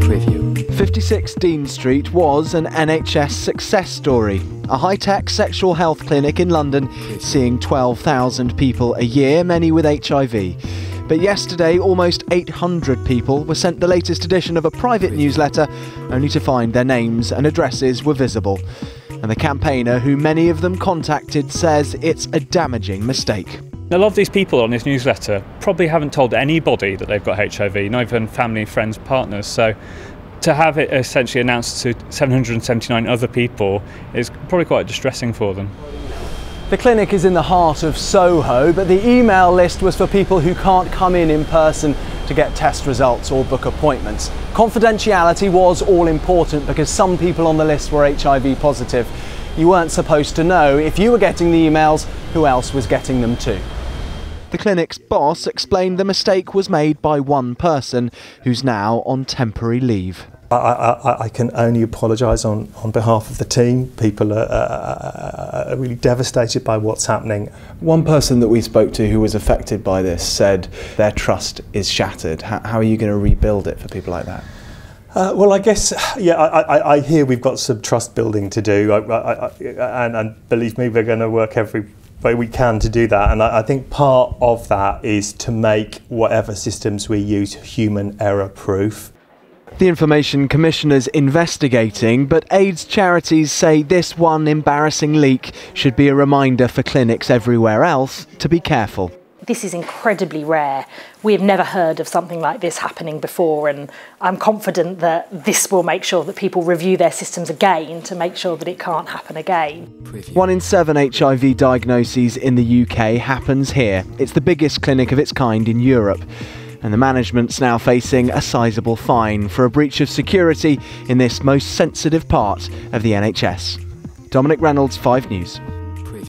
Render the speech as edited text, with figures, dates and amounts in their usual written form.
Preview. 56 Dean Street was an NHS success story. A high-tech sexual health clinic in London seeing 12,000 people a year, many with HIV. But yesterday, almost 800 people were sent the latest edition of a private newsletter, only to find their names and addresses were visible. And the campaigner, who many of them contacted, says it's a damaging mistake. A lot of these people on this newsletter probably haven't told anybody that they've got HIV, not even family, friends, partners. So to have it essentially announced to 779 other people is probably quite distressing for them. The clinic is in the heart of Soho, but the email list was for people who can't come in person to get test results or book appointments. Confidentiality was all important because some people on the list were HIV positive. You weren't supposed to know if you were getting the emails, who else was getting them too. The clinic's boss explained the mistake was made by one person who's now on temporary leave. I can only apologise on behalf of the team. People are really devastated by what's happening. One person that we spoke to who was affected by this said their trust is shattered. How are you going to rebuild it for people like that? Well, I guess, yeah, I hear we've got some trust building to do, and believe me, we're going to work every way we can to do that. And I think part of that is to make whatever systems we use human error proof. The Information Commissioner's investigating, but AIDS charities say this one embarrassing leak should be a reminder for clinics everywhere else to be careful. This is incredibly rare. We have never heard of something like this happening before, and I'm confident that this will make sure that people review their systems again to make sure that it can't happen again. 1 in 7 HIV diagnoses in the UK happens here. It's the biggest clinic of its kind in Europe. And the management's now facing a sizable fine for a breach of security in this most sensitive part of the NHS. Dominic Reynolds, 5 News.